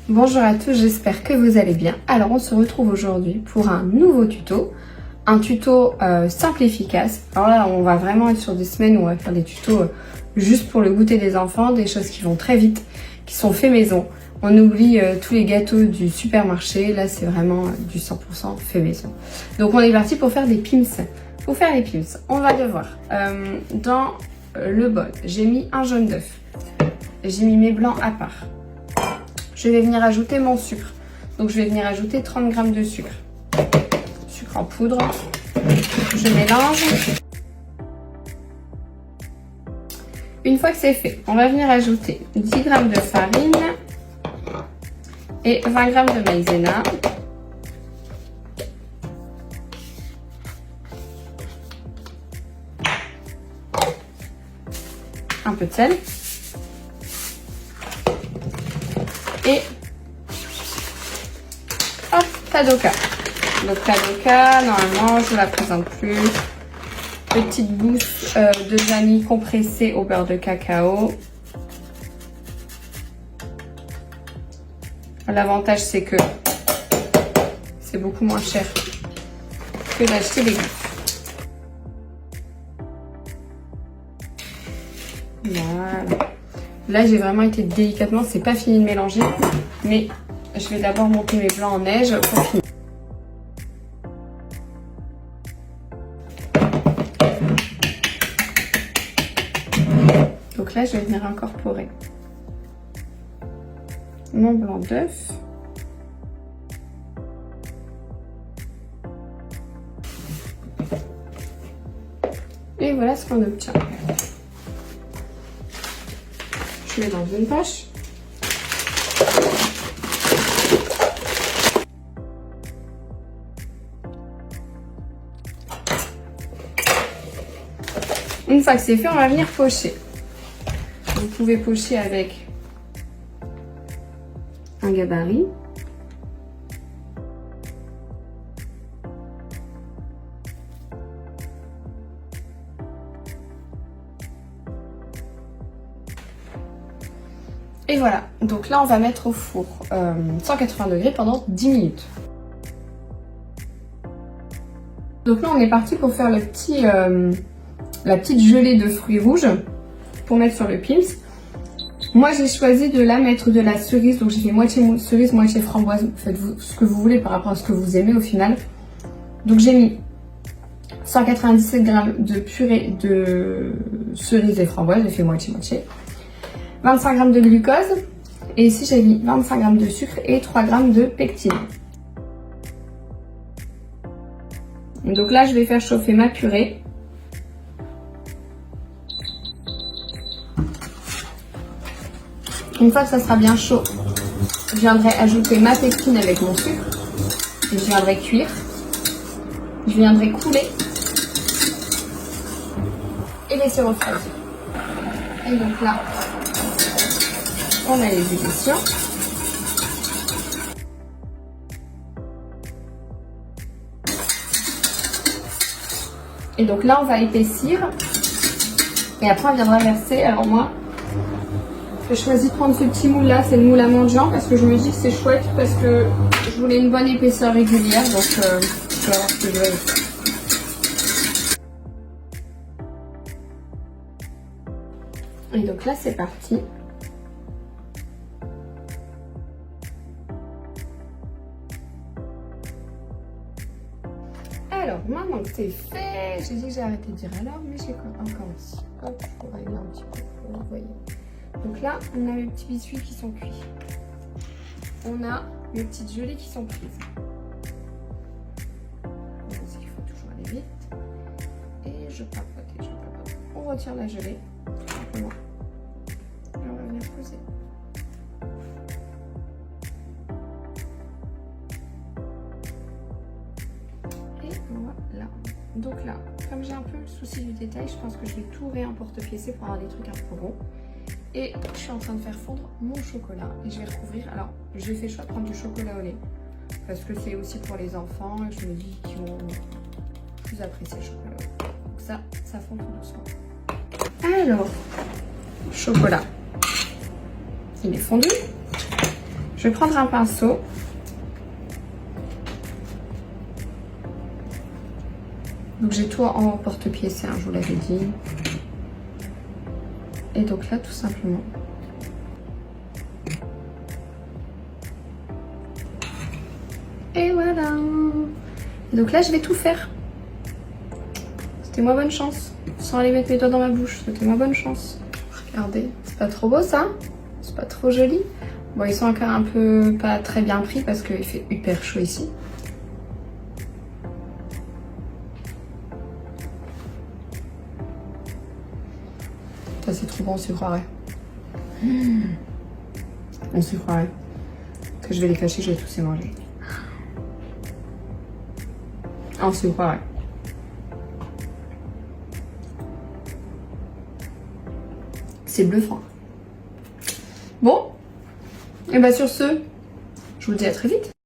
Bonjour à tous, j'espère que vous allez bien. Alors on se retrouve aujourd'hui pour un nouveau tuto. Un tuto simple et efficace. Alors là on va vraiment être sur des semaines où on va faire des tutos juste pour le goûter des enfants, des choses qui vont très vite, qui sont faits maison. On oublie tous les gâteaux du supermarché, là c'est vraiment du 100% fait maison. Donc on est parti pour faire des pims. Pour faire les pims, on va devoir, dans le bol, j'ai mis un jaune d'œuf. J'ai mis mes blancs à part. Je vais venir ajouter mon sucre. Donc je vais venir ajouter 30 g de sucre. Sucre en poudre. Je mélange. Une fois que c'est fait, on va venir ajouter 10 g de farine et 20 g de maïzena. Un peu de sel. Et hop, Kadoka. Donc Kadoka, normalement je ne la présente plus. Petite gousse de vanille compressée au beurre de cacao. L'avantage c'est que c'est beaucoup moins cher que d'acheter des gousses. Voilà. Là, j'ai vraiment été délicatement, c'est pas fini de mélanger, mais je vais d'abord monter mes blancs en neige pour finir. Donc là, je vais venir incorporer mon blanc d'œuf. Et voilà ce qu'on obtient. Je mets dans une poche. Une fois que c'est fait, on va venir pocher. Vous pouvez pocher avec un gabarit. Et voilà, donc là on va mettre au four 180 degrés pendant 10 minutes. Donc là on est parti pour faire la petite gelée de fruits rouges pour mettre sur le pims. Moi j'ai choisi de la mettre de la cerise, donc j'ai fait moitié cerise, moitié framboise. Faites-vous ce que vous voulez par rapport à ce que vous aimez au final. Donc j'ai mis 197 g de purée de cerise et framboise, j'ai fait moitié-moitié. 25 g de glucose et ici j'ai mis 25 g de sucre et 3 g de pectine. Donc là je vais faire chauffer ma purée. Une fois que ça sera bien chaud, je viendrai ajouter ma pectine avec mon sucre et je viendrai cuire. Je viendrai couler et laisser refroidir. Et donc là, on a les éditions. Et donc là, on va épaissir. Et après, on viendra verser. Alors moi, j'ai choisi de prendre ce petit moule là. C'est le moule à mendiant parce que je me dis que c'est chouette parce que je voulais une bonne épaisseur régulière. Donc, je vais voir ce que je vais faire. Et donc là, c'est parti. Alors, maintenant que c'est fait, j'ai dit que j'ai arrêté de dire alors, mais j'ai encore ici. Hop, je vais régler un petit peu pour vous voyez. Donc là, on a les petits biscuits qui sont cuits. On a les petites gelées qui sont prises. Donc, c'est qu'il faut toujours aller vite. Et je papote. On retire la gelée, tout simplement. Et on va venir poser. Voilà. Donc là, comme j'ai un peu le souci du détail, je pense que je vais tout réemporte-piécer pour avoir des trucs un peu ronds. Et je suis en train de faire fondre mon chocolat et je vais recouvrir. Alors, j'ai fait le choix de prendre du chocolat au lait parce que c'est aussi pour les enfants et je me dis qu'ils vont plus apprécier le chocolat au lait. Donc ça fond tout doucement. Alors, chocolat, il est fondu. Je Je vais prendre un pinceau. Donc j'ai tout en porte-pièce, hein, je vous l'avais dit. Et donc là, tout simplement. Et voilà. Et donc là, je vais tout faire. C'était-moi bonne chance. Sans aller mettre mes doigts dans ma bouche. C'était-moi bonne chance. Regardez, c'est pas trop beau ça? C'est pas trop joli? Bon, ils sont encore un peu pas très bien pris parce qu'il fait hyper chaud ici. Ça c'est trop bon, on s'y croirait. On s'y croirait. Que je vais les cacher, je vais tous les manger. On s'y croirait. C'est bluffant. Bon, et bah sur ce, je vous dis à très vite.